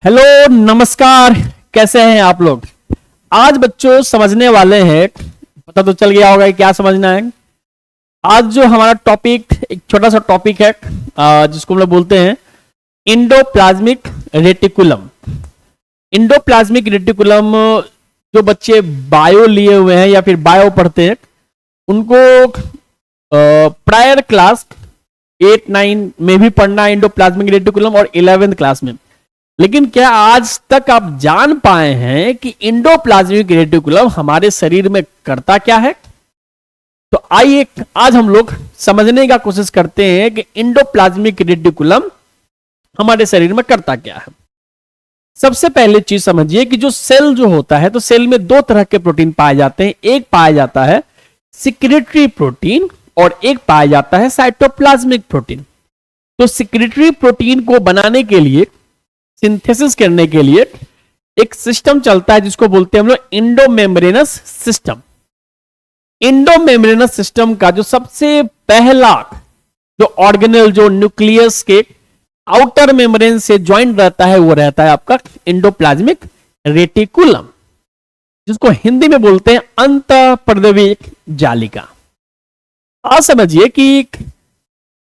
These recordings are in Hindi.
हेलो, नमस्कार। कैसे हैं आप लोग? आज बच्चों समझने वाले हैं, पता तो चल गया होगा कि क्या समझना है। आज जो हमारा टॉपिक, एक छोटा सा टॉपिक है जिसको हम लोग बोलते हैं इंडोप्लाज्मिक रेटिकुलम। इंडोप्लाज्मिक रेटिकुलम जो बच्चे बायो लिए हुए हैं या फिर बायो पढ़ते हैं उनको प्रायर क्लास 8-9 में भी पढ़ना है इंडोप्लाज्मिक रेटिकुलम और 11th क्लास में। लेकिन क्या आज तक आप जान पाए हैं कि इंडोप्लाज्मिक रेटिकुलम हमारे शरीर में करता क्या है? तो आइए आज हम लोग समझने का कोशिश करते हैं कि इंडोप्लाज्मिक रेटिकुलम हमारे शरीर में करता क्या है। सबसे पहले चीज समझिए कि जो सेल जो होता है, तो सेल में दो तरह के प्रोटीन पाए जाते हैं। एक पाया जाता है सिक्रेटरी प्रोटीन और एक पाया जाता है साइटोप्लाज्मिक प्रोटीन। तो सिक्रेटरी प्रोटीन को बनाने के लिए, सिंथेसिस करने के लिए एक सिस्टम चलता है जिसको बोलते हैं हम लोग इंडोमेम्ब्रेनस सिस्टम। इंडोमेम्ब्रेनस सिस्टम का जो सबसे पहला जो ऑर्गेनेल, जो न्यूक्लियस के आउटर मेम्ब्रेन से ज्वाइंट रहता है, वो रहता है आपका इंडोप्लाज्मिक रेटिकुलम, जिसको हिंदी में बोलते हैं अंतःपर्दविक जालिका। आप समझिए कि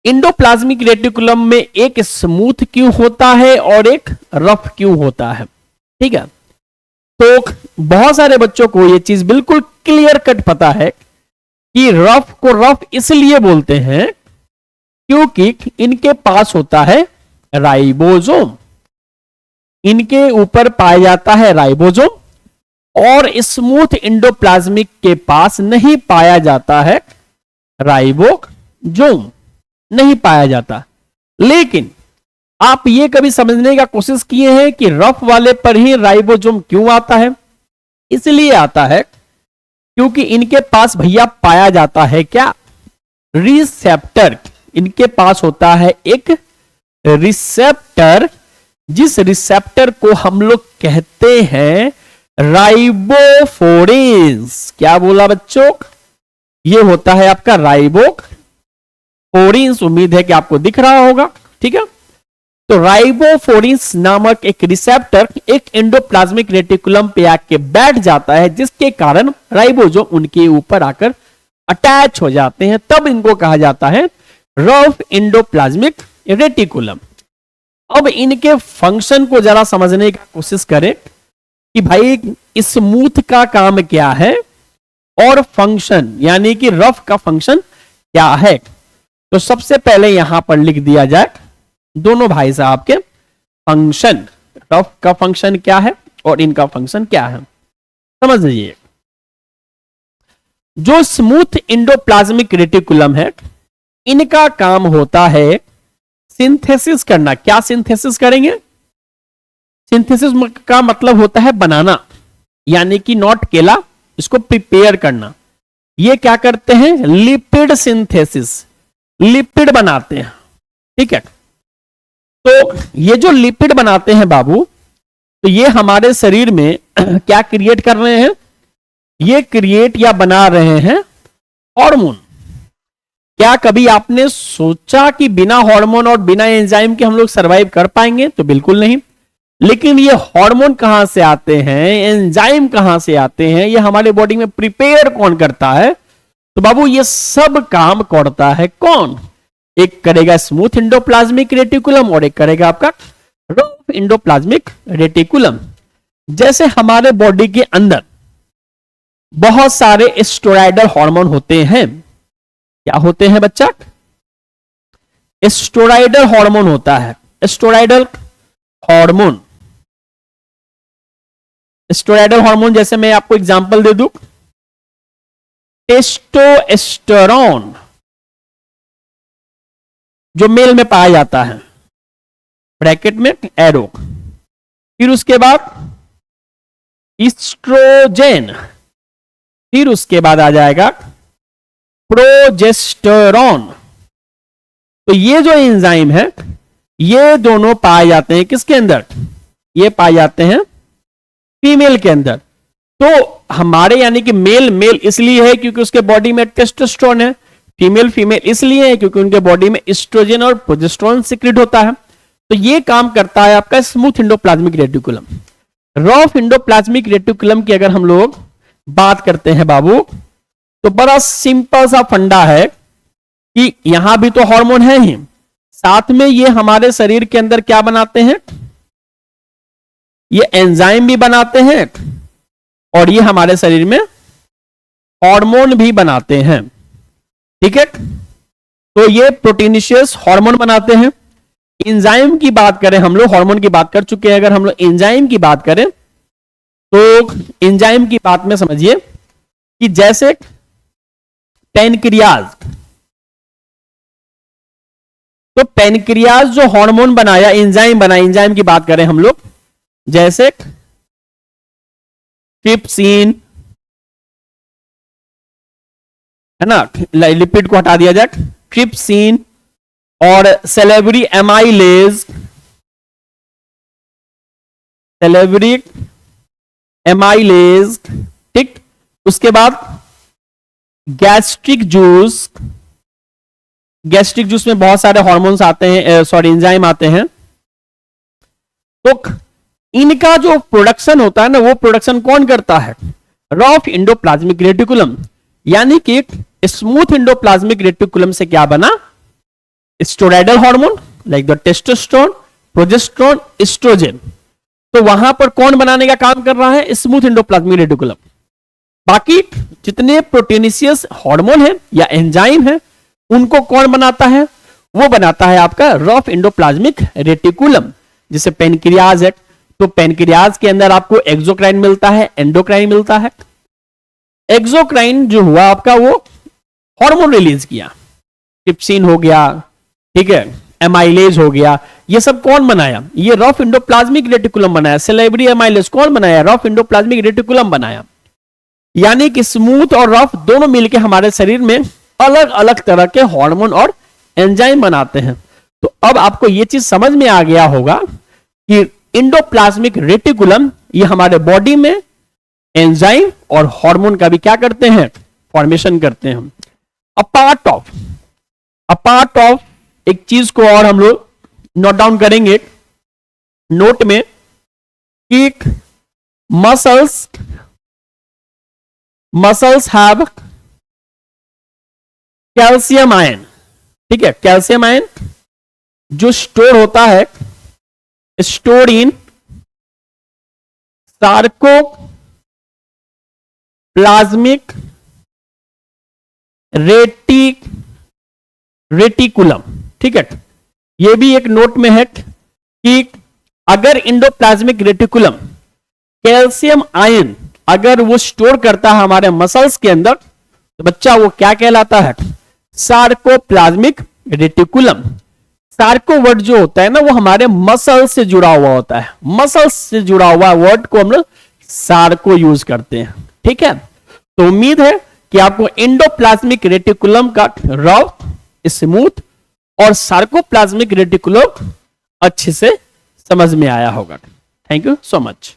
इंडोप्लाज्मिक रेटिकुलम में एक स्मूथ क्यों होता है और एक रफ क्यों होता है। ठीक है, तो बहुत सारे बच्चों को यह चीज बिल्कुल क्लियर कट पता है कि रफ को रफ इसलिए बोलते हैं क्योंकि इनके पास होता है राइबोसोम। इनके ऊपर पाया जाता है राइबोसोम और स्मूथ इंडोप्लाज्मिक के पास नहीं पाया जाता है राइबोसोम, नहीं पाया जाता। लेकिन आप ये कभी समझने का कोशिश किए हैं कि रफ वाले पर ही राइबोसोम क्यों आता है? इसलिए आता है क्योंकि इनके पास भैया पाया जाता है क्या? रिसेप्टर। इनके पास होता है एक रिसेप्टर, जिस रिसेप्टर को हम लोग कहते हैं राइबोफोरेंस। क्या बोला बच्चों? ये होता है आपका राइबोफोरेंस। उम्मीद है कि आपको दिख रहा होगा। ठीक है, तो राइबोफोरेंस नामक एक रिसेप्टर एक एंडोप्लाज्मिक रेटिकुलम पे आके बैठ जाता है, जिसके कारण राइबोसोम उनके ऊपर आकर अटैच हो जाते हैं। तब इनको कहा जाता है रफ इंडोप्लाज्मिक रेटिकुलम। अब इनके फंक्शन को जरा समझने की कोशिश करें कि भाई स्मूथ का काम क्या है और फंक्शन यानी कि रफ का फंक्शन क्या है। तो सबसे पहले यहां पर लिख दिया जाए दोनों भाई साहब के फंक्शन। रफ का फंक्शन क्या है और इनका फंक्शन क्या है, समझ लीजिए। जो स्मूथ इंडोप्लाज्मिक रेटिकुलम है, इनका काम होता है सिंथेसिस करना। क्या सिंथेसिस करेंगे? सिंथेसिस का मतलब होता है बनाना, यानी कि नॉट केला, इसको प्रिपेयर करना। ये क्या करते हैं? लिपिड सिंथेसिस, लिपिड बनाते हैं। ठीक है, तो ये जो लिपिड बनाते हैं बाबू, तो ये हमारे शरीर में क्या क्रिएट कर रहे हैं? ये क्रिएट या बना रहे हैं हार्मोन। क्या कभी आपने सोचा कि बिना हार्मोन और बिना एंजाइम के हम लोग सरवाइव कर पाएंगे? तो बिल्कुल नहीं। लेकिन ये हार्मोन कहां से आते हैं, एंजाइम कहां से आते हैं, ये हमारे बॉडी में प्रिपेयर कौन करता है? तो बाबू ये सब काम करता है कौन? एक करेगा स्मूथ इंडोप्लाज्मिक रेटिकुलम और एक करेगा आपका रफ इंडोप्लाज्मिक रेटिकुलम। जैसे हमारे बॉडी के अंदर बहुत सारे स्टेरॉयडल हार्मोन होते हैं। क्या होते हैं बच्चा? स्टेरॉयडल हार्मोन होता है। स्टेरॉयडल हार्मोन, स्टेरॉयडल हार्मोन जैसे मैं आपको एग्जांपल दे दूं, टेस्टोस्टेरोन जो मेल में पाया जाता है, ब्रैकेट में एरो, फिर उसके बाद ईस्ट्रोजेन, फिर उसके बाद आ जाएगा प्रोजेस्टेरोन। तो ये जो एंजाइम है, ये दोनों पाए जाते हैं किसके अंदर? ये पाए जाते हैं फीमेल के अंदर। तो हमारे यानी कि मेल मेल इसलिए है क्योंकि उसके बॉडी में टेस्टोस्टेरोन है, फीमेल फीमेल इसलिए है क्योंकि उनके बॉडी में एस्ट्रोजन और प्रोजेस्टेरोन सीक्रेट होता है। तो ये काम करता है आपका smooth endoplasmic reticulum. Rough endoplasmic reticulum की अगर हम लोग बात करते हैं बाबू, तो बड़ा सिंपल सा फंडा है कि यहां भी तो हार्मोन है ही, साथ में ये हमारे शरीर के अंदर क्या बनाते हैं, ये एंजाइम भी बनाते हैं और ये हमारे शरीर में हार्मोन भी बनाते हैं। ठीक है, तो ये प्रोटीनिशियस हार्मोन बनाते हैं। एंजाइम की बात करें, हम लोग हार्मोन की बात कर चुके हैं, अगर हम लोग एंजाइम की बात करें तो एंजाइम की बात में समझिए कि जैसे पैनक्रियाज, तो पैनक्रियाज जो हार्मोन बनाया, एंजाइम बनाया, एंजाइम की बात करें हम लोग, जैसे ट्रिप्सिन, है ना, लिपिड को हटा दिया जाए, ट्रिप्सिन और सेलेब्री एमाइलेज, सेलेब्री एमाइलेज, ठीक। उसके बाद गैस्ट्रिक जूस, गैस्ट्रिक जूस में बहुत सारे हार्मोन्स आते हैं, सॉरी एंजाइम आते हैं। तो इनका जो प्रोडक्शन होता है ना, वो प्रोडक्शन कौन करता है, रफ एंडोप्लाज्मिक रेटिकुलम। यानी कि स्मूथ एंडोप्लाज्मिक रेटिकुलम से क्या बना, steroidal hormone like the testosterone, progesterone, estrogen. तो वहां पर कौन बनाने का काम कर रहा है, स्मूथ एंडोप्लाज्मिक रेटिकुलम। बाकी जितने प्रोटीनिशियस हार्मोन है या एंजाइम है, उनको कौन बनाता है, वो बनाता है आपका रफ एंडोप्लाज्मिक रेटिकुलम। जैसे पेनक्रियाज है, तो पेनक्रियाज के अंदर आपको एक्सोक्राइन मिलता है, एंडोक्राइन मिलता है। एक्सोक्राइन जो हुआ आपका, वो हार्मोन रिलीज किया, ट्रिप्सिन हो गया, ठीक है, एमाइलेज हो गया। ये सब कौन बनाया, ये रफ एंडोप्लाज्मिक रेटिकुलम बनाया। सेलेब्री एमाइलेज कौन बनाया, रफ एंडोप्लाज्मिक रेटिकुलम बनाया। यानी कि स्मूथ और रफ दोनों मिलकर हमारे शरीर में अलग अलग तरह के हार्मोन और एंजाइम बनाते हैं। तो अब आपको यह चीज समझ में आ गया होगा कि एंडोप्लाज्मिक रेटिकुलम ये हमारे बॉडी में एंजाइम और हार्मोन का भी क्या करते हैं, फॉर्मेशन करते हैं। अपार्ट ऑफ एक चीज को और हम लोग नोट डाउन करेंगे नोट में कि मसल्स हैव कैल्शियम आयन। ठीक है, कैल्शियम आयन जो स्टोर होता है, स्टोर इन सार्कोप्लाज्मिक रेटिकुलम। ठीक है, यह भी एक नोट में है कि अगर एंडोप्लाज्मिक रेटिकुलम कैल्शियम आयन अगर वो स्टोर करता है हमारे मसल्स के अंदर, तो बच्चा वो क्या कहलाता है, सार्कोप्लाज्मिक रेटिकुलम। सार्को वर्ड जो होता है ना, वो हमारे मसल से जुड़ा हुआ होता है। मसल से जुड़ा हुआ वर्ड को हम लोग सार्को यूज करते हैं। ठीक है, तो उम्मीद है कि आपको एंडोप्लाज्मिक रेटिकुलम का रफ, स्मूथ और सार्कोप्लाज्मिक रेटिकुलम अच्छे से समझ में आया होगा। Thank you so much.